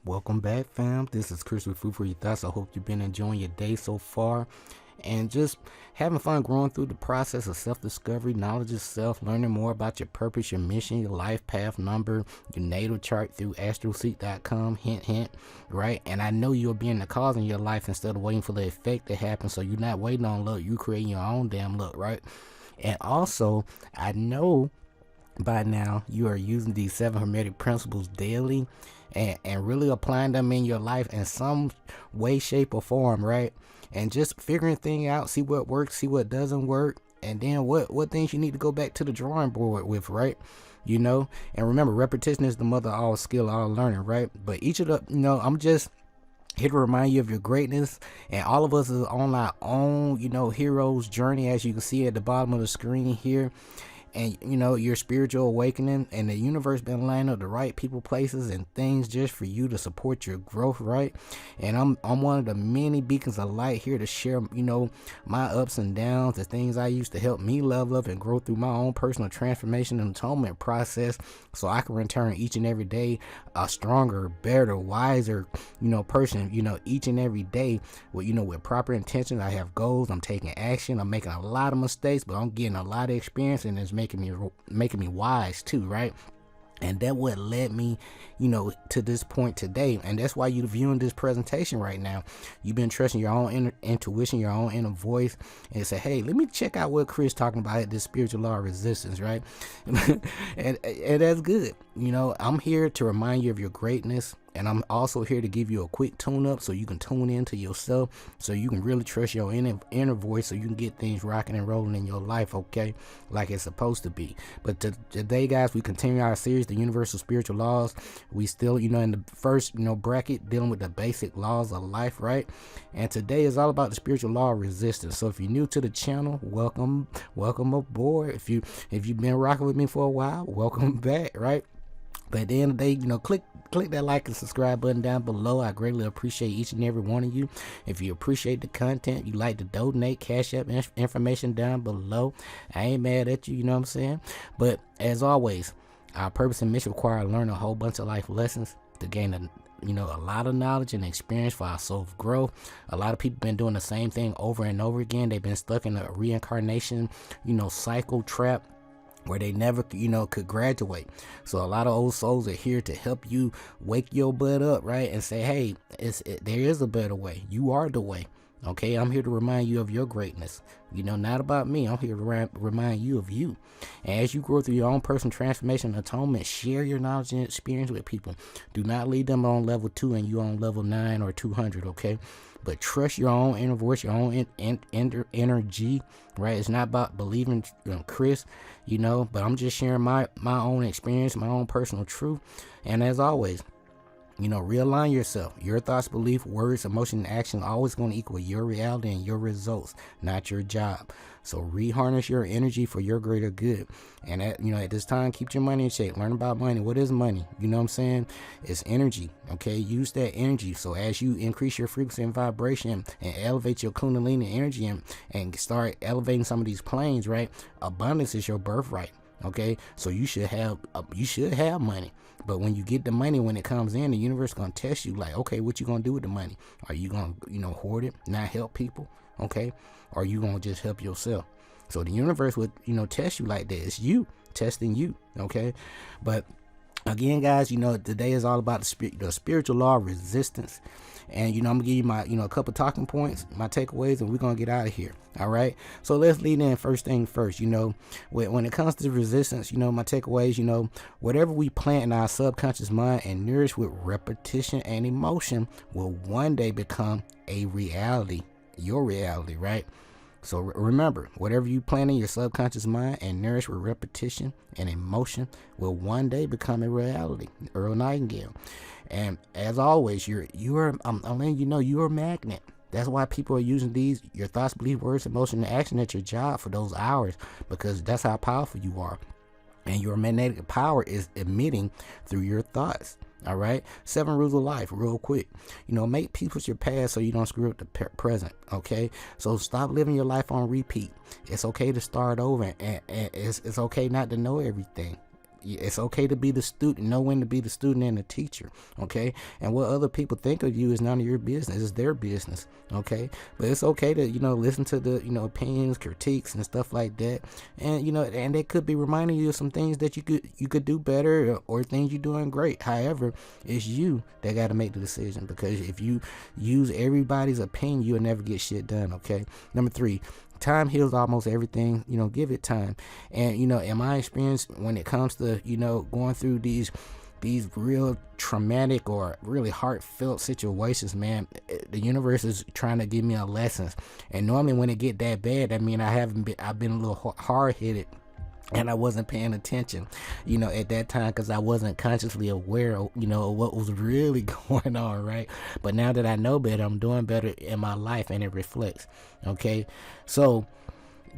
Welcome back, fam. This is Chris with F4YT. I hope you've been enjoying your day so far and just having fun growing through the process of self-discovery, knowledge of self, learning more about your purpose, your mission, your life path number, your natal chart through astroseek.com. Hint, hint, right? And I know you'll be in the cause in your life instead of waiting for the effect to happen. So you're not waiting on luck. You creating your own damn luck, right? And also, I know by now you are using these 7 hermetic principles daily and really applying them in your life in some way, shape, or form, right? And just figuring things out, see what works, see what doesn't work, and then what things you need to go back to the drawing board with, right? You know, and remember, repetition is the mother of all skill, all learning, right? But each of the, I'm just here to remind you of your greatness, and all of us is on our own, hero's journey, as you can see at the bottom of the screen here. And your spiritual awakening, and the universe been lining up the right people, places, and things just for you to support your growth, right? And I'm one of the many beacons of light here to share my ups and downs, the things I used to help me level up and grow through my own personal transformation and atonement process, so I can return each and every day a stronger, better, wiser person, each and every day with proper intentions. I have goals, I'm taking action, I'm making a lot of mistakes, but I'm getting a lot of experience, and it's making me wise too, right? And that what led me to this point today. And that's why you're viewing this presentation right now. You've been trusting your own intuition, your own inner voice, and say, hey, let me check out what Chris talking about at this spiritual law of resistance, right? and that's good. I'm here to remind you of your greatness, and I'm also here to give you a quick tune up so you can tune into yourself, so you can really trust your inner voice, so you can get things rocking and rolling in your life, okay, like it's supposed to be. But today, guys, we continue our series, the universal spiritual laws. We still in the first bracket, dealing with the basic laws of life, right? And today is all about the spiritual law of resistance. So if you're new to the channel, welcome aboard. If you've been rocking with me for a while, welcome back, right? But at the end of the day, click that like and subscribe button down below. I greatly appreciate each and every one of you. If you appreciate the content, you like to donate, cash up information down below. I ain't mad at you, you know what I'm saying? But as always, our purpose and mission require learning a whole bunch of life lessons to gain a lot of knowledge and experience for our self growth. A lot of people been doing the same thing over and over again. They've been stuck in a reincarnation, cycle trap, where they never could graduate. So a lot of old souls are here to help you wake your butt up, right? And say, hey, there is a better way. You are the way. Okay, I'm here to remind you of your greatness. Not about me. I'm here to remind you of you. And as you grow through your own personal transformation and atonement, share your knowledge and experience with people. Do not leave them on level 2 and you on level 9 or 200, okay? But trust your own inner voice, your own energy, right? It's not about believing Chris, but I'm just sharing my own experience, my own personal truth. And as always, realign yourself. Your thoughts, beliefs, words, emotion, and action are always going to equal your reality and your results, not your job. So reharness your energy for your greater good. And at this time, keep your money in shape. Learn about money. What is money? You know what I'm saying? It's energy. Okay, use that energy. So as you increase your frequency and vibration and elevate your Kundalini energy and start elevating some of these planes, right? Abundance is your birthright. Okay, so you should have money. But when you get the money, when it comes in, the universe gonna test you, like, okay, what you gonna do with the money? Are you gonna hoard it, not help people? Okay, or are you gonna just help yourself? So the universe would test you like that. It's you testing you. Okay, but again, guys, today is all about the spiritual law of resistance. And I'm gonna give you my a couple talking points, my takeaways, and we're gonna get out of here. All right, so let's lead in. First thing first, when it comes to resistance, my takeaways, whatever we plant in our subconscious mind and nourish with repetition and emotion will one day become a reality, your reality, right? So remember, whatever you plant in your subconscious mind and nourish with repetition and emotion will one day become a reality. Earl Nightingale. And as always, I'm letting you know you're a magnet. That's why people are using your thoughts, beliefs, words, emotion, and action at your job for those hours, because that's how powerful you are. And your magnetic power is emitting through your thoughts. All right, 7 rules of life, real quick. Make peace with your past so you don't screw up the present. Okay, so stop living your life on repeat. It's okay to start over, and it's okay not to know everything. It's okay to be the student, know when to be the student and the teacher, okay? And what other people think of you is none of your business. It's their business, okay? But it's okay to, listen to the, opinions, critiques, and stuff like that. And, and they could be reminding you of some things that you could do better, or things you're doing great. However, it's you that got to make the decision, because if you use everybody's opinion, you'll never get shit done, okay? Number 3, time heals almost everything. Give it time. And in my experience, when it comes to going through these real traumatic or really heartfelt situations, man, the universe is trying to give me a lesson. And normally when it get that bad, I mean, I've been a little hard-headed, and I wasn't paying attention, at that time, because I wasn't consciously aware of, what was really going on, right? But now that I know better, I'm doing better in my life, and it reflects, okay? So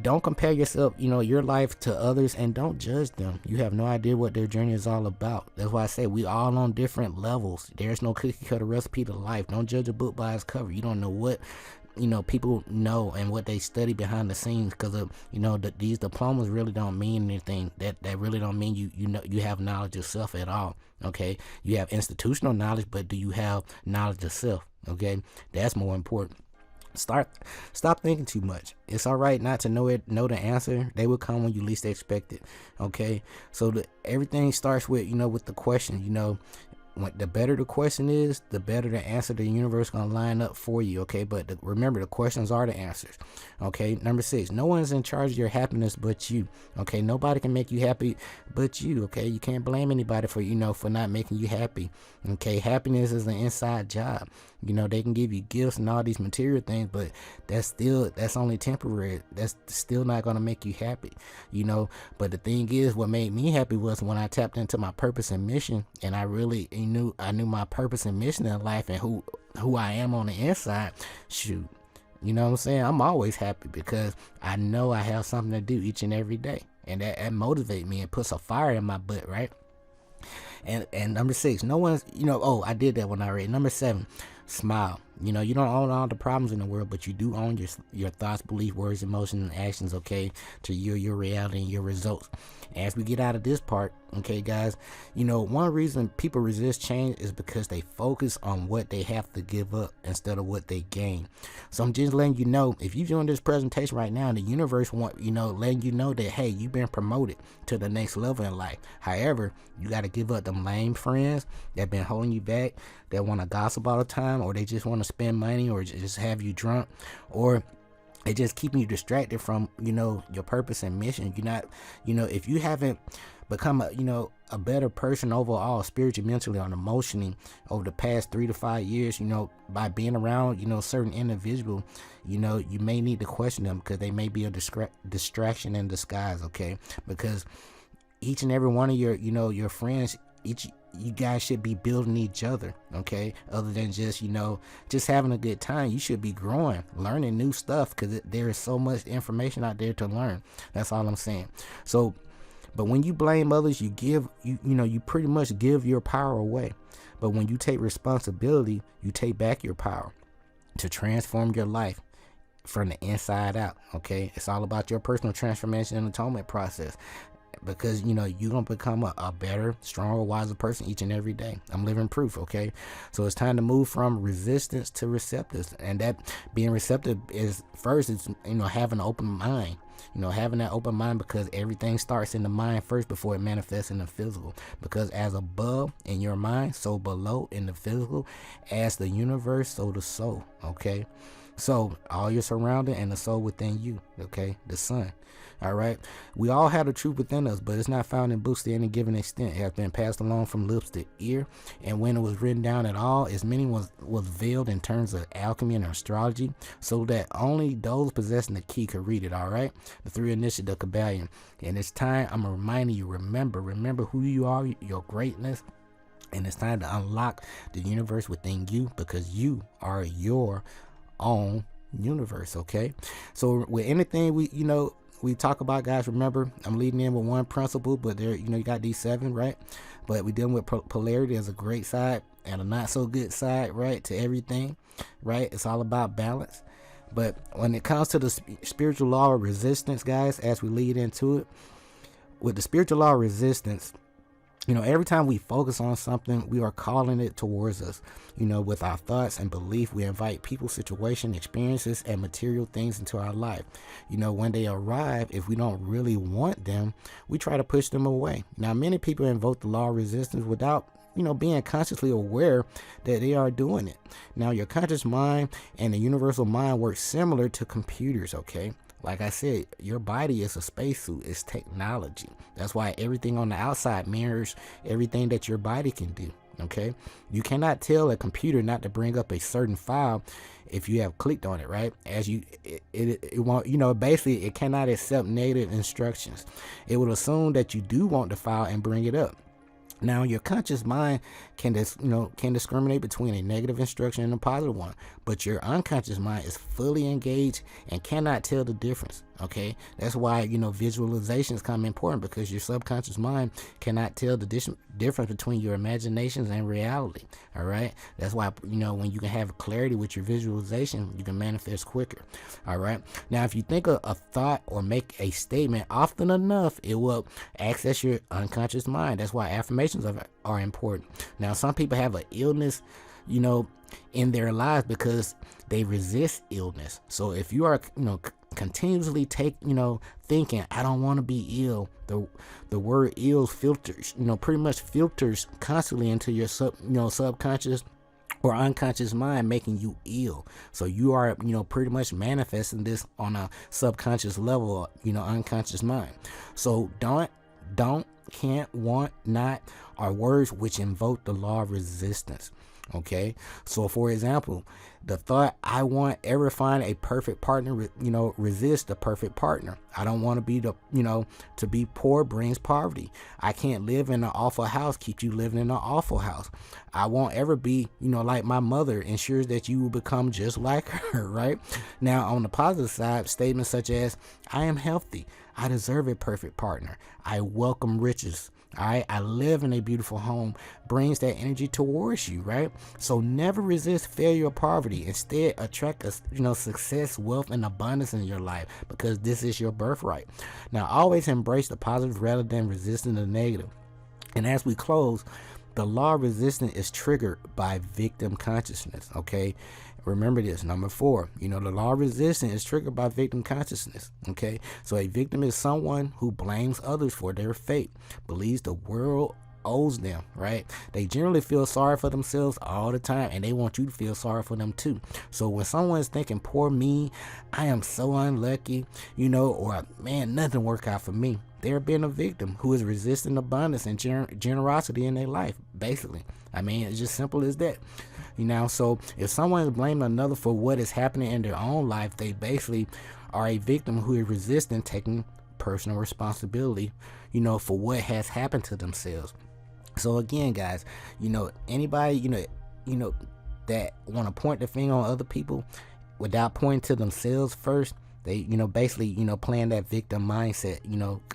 don't compare yourself, your life to others, and don't judge them. You have no idea what their journey is all about. That's why I say we all on different levels. There's no cookie cutter recipe to life. Don't judge a book by its cover. You don't know what people know and what they study behind the scenes, because of these diplomas really don't mean anything. That really don't mean you have knowledge of self at all, okay? You have institutional knowledge, but do you have knowledge of self? Okay, that's more important. Stop thinking too much. It's all right not to know the answer. They will come when you least expect it, okay? So everything starts with with the question. The better the question is, the better the answer the universe gonna line up for you, okay? But remember, the questions are the answers, okay? Number 6, no one's in charge of your happiness but you, okay? Nobody can make you happy but you, okay? You can't blame anybody for for not making you happy, okay? Happiness is an inside job. They can give you gifts and all these material things, but that's only temporary. That's still not gonna make you happy, But the thing is, what made me happy was when I tapped into my purpose and mission, and I really knew my purpose and mission in life, and who I am on the inside. Shoot, you know what I'm saying? I'm always happy because I know I have something to do each and every day, and that motivates me and puts a fire in my butt, right? And number 6, no one's, I did that when I read. Number 7, smile. You don't own all the problems in the world, but you do own your thoughts, beliefs, words, emotions, and actions, okay, to your reality and your results. As we get out of this part, okay, guys, one reason people resist change is because they focus on what they have to give up instead of what they gain. So I'm just letting you know, if you're doing this presentation right now, the universe letting you know that, hey, you've been promoted to the next level in life. However, you got to give up them lame friends that been holding you back, that want to gossip all the time, or they just want to spend money, or just have you drunk, or it just keeping you distracted from your purpose and mission. You're not, if you haven't become a better person overall, spiritually, mentally, or emotionally, over the past 3 to 5 years, by being around certain individual, you may need to question them, because they may be a distraction in disguise, okay? Because each and every one of your friends, you guys should be building each other, okay? Other than just having a good time. You should be growing, learning new stuff, because there is so much information out there to learn. That's all I'm saying. So, but when you blame others, you pretty much give your power away. But when you take responsibility, you take back your power to transform your life from the inside out, okay? It's all about your personal transformation and atonement process. Because you're gonna become a better, stronger, wiser person each and every day. I'm living proof, okay? So it's time to move from resistance to receptance, and that being receptive is first, it's having an open mind. Having that open mind, because everything starts in the mind first before it manifests in the physical. Because as above in your mind, so below in the physical. As the universe, so the soul, okay? So all your surrounding and the soul within you, okay? The sun. All right. We all have the truth within us, but it's not found in books to any given extent. It has been passed along from lips to ear, and when it was written down at all, its meaning was veiled in terms of alchemy and astrology, so that only those possessing the key could read it. All right. The 3 initiative of Kabbalion. And it's time I'm reminding you, remember who you are, your greatness. And it's time to unlock the universe within you, because you are your own universe. Okay. So with anything we talk about, guys, remember, I'm leading in with one principle, but there, you got these 7, right? But we're dealing with polarity as a great side and a not so good side, right? To everything, right? It's all about balance. But when it comes to the spiritual law of resistance, guys, as we lead into it, with the spiritual law of resistance, Every time we focus on something, we are calling it towards us. With our thoughts and belief, we invite people, situation, experiences, and material things into our life. When they arrive, if we don't really want them, we try to push them away. Now, many people invoke the law of resistance without being consciously aware that they are doing it. Now, your conscious mind and the universal mind work similar to computers, okay? Like I said, your body is a spacesuit. It's technology. That's why everything on the outside mirrors everything that your body can do. Okay, you cannot tell a computer not to bring up a certain file if you have clicked on it, right? As it won't, basically it cannot accept negative instructions. It will assume that you do want the file and bring it up. Now, your conscious mind can discriminate between a negative instruction and a positive one, but your unconscious mind is fully engaged and cannot tell the difference. Okay, that's why visualizations come important, because your subconscious mind cannot tell the difference between your imaginations and reality. All right, that's why when you can have clarity with your visualization, you can manifest quicker. All right, now if you think of a thought or make a statement often enough, it will access your unconscious mind. That's why affirmations are important. Now, some people have an illness in their lives because they resist illness. So if you are continuously thinking, I don't want to be ill, the word ill filters pretty much filters constantly into your subconscious or unconscious mind, making you ill. So you are pretty much manifesting this on a subconscious level, unconscious mind. So don't, can't, want, not are words which invoke the law of resistance. Okay, so for example, the thought, I won't ever find a perfect partner, resist the perfect partner. I don't want to be to be poor brings poverty. I can't live in an awful house, keep you living in an awful house. I won't ever be, like my mother, ensures that you will become just like her, right? Now, on the positive side, statements such as, I am healthy, I deserve a perfect partner, I welcome riches, all right, I live in a beautiful home, brings that energy towards you, right? So never resist failure or poverty. Instead, attract success, wealth, and abundance in your life, because this is your birthright. Now, always embrace the positive rather than resisting the negative. And as we close, the law of resistance is triggered by victim consciousness. Okay, remember this. Number 4, the law of resistance is triggered by victim consciousness. Okay, so a victim is someone who blames others for their fate, believes the world owes them, right? They generally feel sorry for themselves all the time, and they want you to feel sorry for them too. So when someone is thinking, poor me, I am so unlucky, or man, nothing worked out for me, they're being a victim who is resisting abundance and generosity in their life, basically. I mean, it's just simple as that. So if someone is blaming another for what is happening in their own life, they basically are a victim who is resisting taking personal responsibility, for what has happened to themselves. So again, guys, anybody, that want to point the finger on other people without pointing to themselves first, they, basically, playing that victim mindset,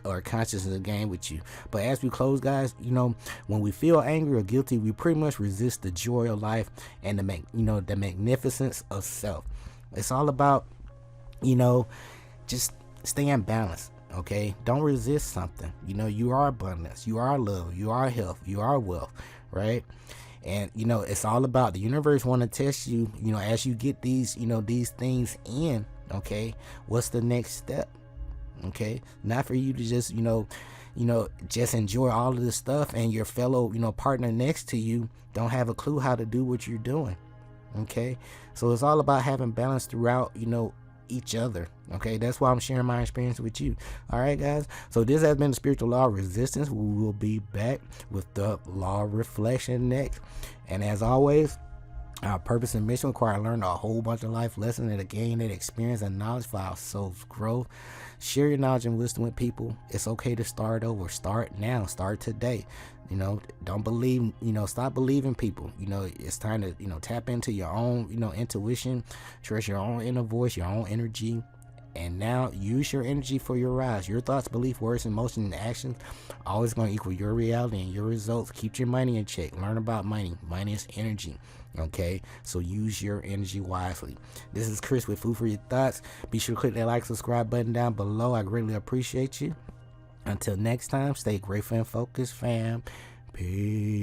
or consciousness game with you. But as we close, guys, when we feel angry or guilty, we pretty much resist the joy of life and the magnificence of self. It's all about, just staying balanced. Okay, don't resist something. You are abundance, you are love, you are health, you are wealth, right? And it's all about the universe want to test you, as you get these, these things in. Okay, what's the next step? Okay, not for you to just just enjoy all of this stuff, and your fellow partner next to you don't have a clue how to do what you're doing. Okay, so it's all about having balance throughout each other. Okay, that's why I'm sharing my experience with you. All right, guys, so this has been the spiritual law of resistance. We will be back with the law of reflection next, and as always, our purpose and mission require learning a whole bunch of life lessons and to gain that experience and knowledge for our soul's growth. Share your knowledge and wisdom with people. It's okay to start over. Start now. Start today. Don't believe, stop believing people. It's time to, tap into your own, intuition, trust your own inner voice, your own energy. And now use your energy for your rise. Your thoughts, belief, words, emotions, and actions always going to equal your reality and your results. Keep your money in check. Learn about money. Money is energy. Okay, so use your energy wisely. This is Chris with Food for Your Thoughts. Be sure to click that like, subscribe button down below. I greatly appreciate you. Until next time, stay grateful and focused, fam. Peace.